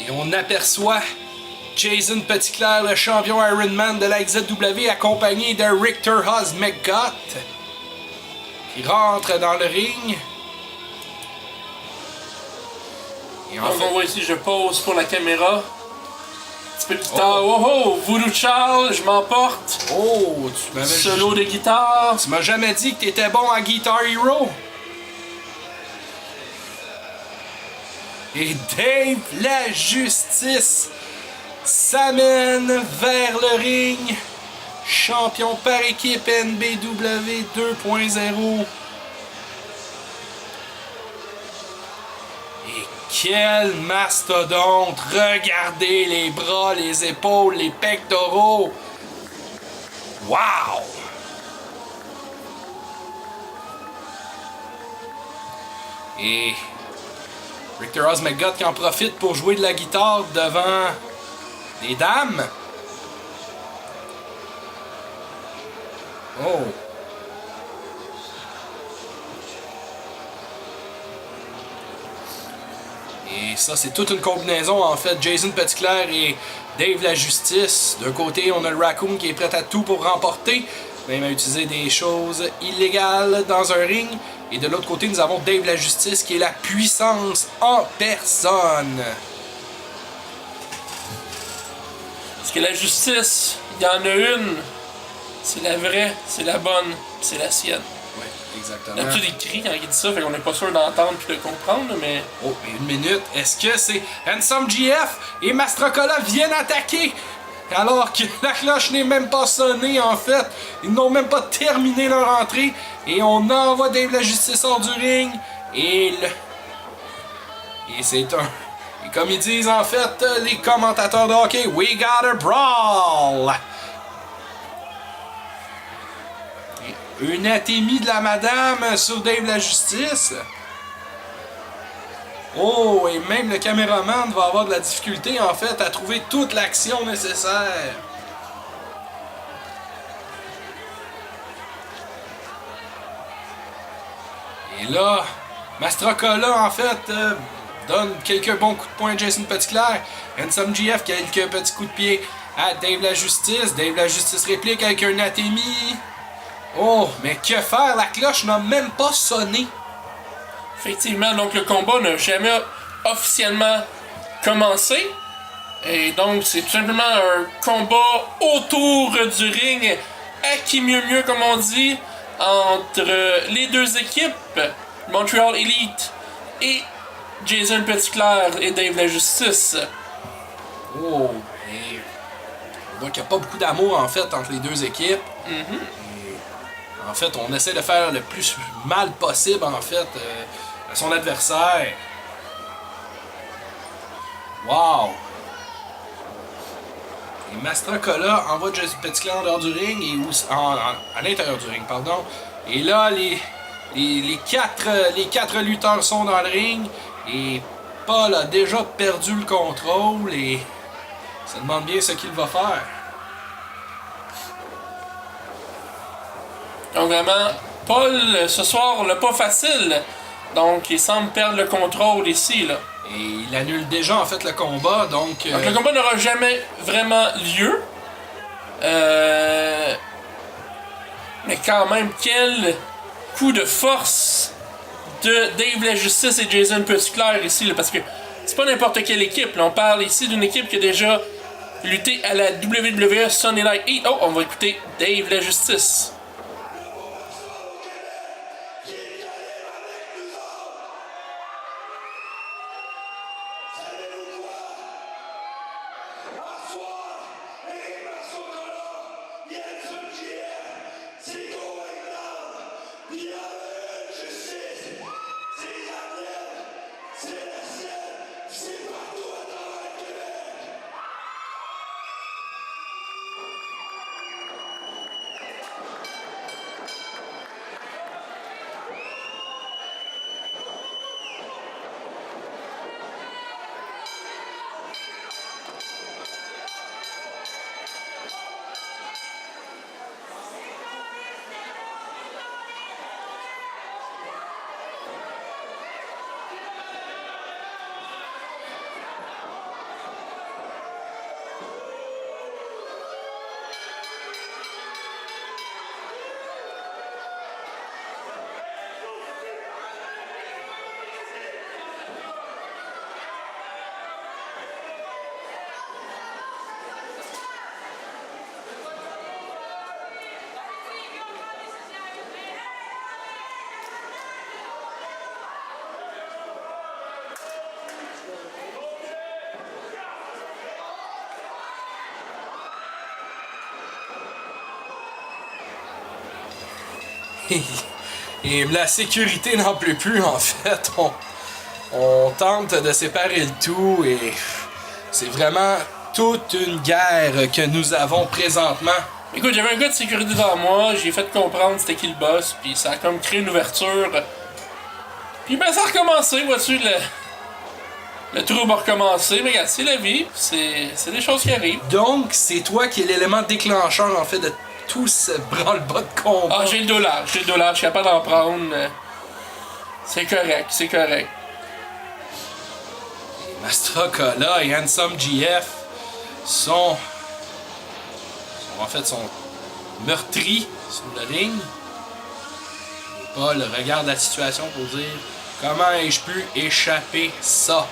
Et on aperçoit Jason Petitclerc, le champion Ironman de la XZW, accompagné de Richter Haas McGott, qui rentre dans le ring. Et en fait, on voit ici, je pose pour la caméra. Un petit peu de guitare. Oh oh, Voodoo Charles, je m'emporte. Oh, tu m'avais solo de guitare. Tu m'as jamais dit que t'étais bon à Guitar Hero. Et Dave la Justice s'amène vers le ring. Champion par équipe NBW 2.0. Et quel mastodonte! Regardez les bras, les épaules, les pectoraux. Wow! Et Richter Haas McGott qui en profite pour jouer de la guitare devant des dames. Oh! Et ça, c'est toute une combinaison, en fait. Jason Petitclerc et Dave la Justice. D'un côté, on a le Raccoon qui est prêt à tout pour remporter, même à utiliser des choses illégales dans un ring. Et de l'autre côté, nous avons Dave la Justice qui est la puissance en personne. Parce que la justice, il y en a une. C'est la vraie, c'est la bonne, c'est la sienne. Oui, exactement. D'habitude, il crie quand il dit ça, fait qu'on n'est pas sûr d'entendre puis de comprendre, mais... Oh, mais une minute, est-ce que c'est Handsome GF et Mastrocola viennent attaquer? Alors que la cloche n'est même pas sonnée, en fait. Ils n'ont même pas terminé leur entrée. Et on envoie Dave la Justice hors du ring. Et c'est un... Et comme ils disent, en fait, les commentateurs de hockey, we got a brawl! Et une atémie de la madame sur Dave la Justice. Oh, et même le caméraman va avoir de la difficulté, en fait, à trouver toute l'action nécessaire. Et là, Mastrocola, en fait, donne quelques bons coups de poing à Jason Petitclerc. Handsome GF, quelques petits coups de pied à Dave la Justice. Dave la Justice réplique avec un atémie. Oh, mais que faire? La cloche n'a même pas sonné. Effectivement, donc le combat n'a jamais officiellement commencé. Et donc, c'est tout simplement un combat autour du ring, à qui mieux, comme on dit, entre les deux équipes, Montreal Elite et Jason Petitclerc et Dave la Justice. Oh, et on voit qu'il n'y a pas beaucoup d'amour, en fait, entre les deux équipes. En fait, on essaie de faire le plus mal possible, en fait, à son adversaire. Wow! Et Mastrocola envoie Jason Petitclerc en dehors du ring, et à l'intérieur du ring, pardon. Et là, les quatre lutteurs sont dans le ring, et Paul a déjà perdu le contrôle, et ça demande bien ce qu'il va faire. Donc vraiment, Paul, ce soir, l'a pas facile. Donc, il semble perdre le contrôle ici, là. Et il annule déjà, en fait, le combat, donc... Donc, le combat n'aura jamais vraiment lieu. Mais quand même, quel coup de force de Dave la Justice et Jason Petitclerc ici, là, parce que c'est pas n'importe quelle équipe, là. On parle ici d'une équipe qui a déjà lutté à la WWE Sunday Night Heat. Oh, on va écouter Dave la Justice. Et la sécurité n'en peut plus, en fait. On tente de séparer le tout et c'est vraiment toute une guerre que nous avons présentement. Écoute, j'avais un gars de sécurité dans moi, j'ai fait comprendre c'était qui le boss, puis ça a comme créé une ouverture. Puis ben ça a recommencé, vois-tu, le trouble a recommencé, mais regarde, c'est la vie, c'est des choses qui arrivent. Donc, c'est toi qui es l'élément déclencheur, en fait, de tout ce branle-bas de combat. Ah, j'ai le dollar, je suis capable d'en prendre. C'est correct, c'est correct. Mastrocola et Handsome GF sont meurtris sur le ring. Et Paul regarde la situation pour dire comment ai-je pu échapper ça.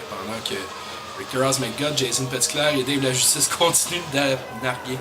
Pendant que Victor Ross McGutt, Jason Petitclerc et Dave la Justice continuent de narguer.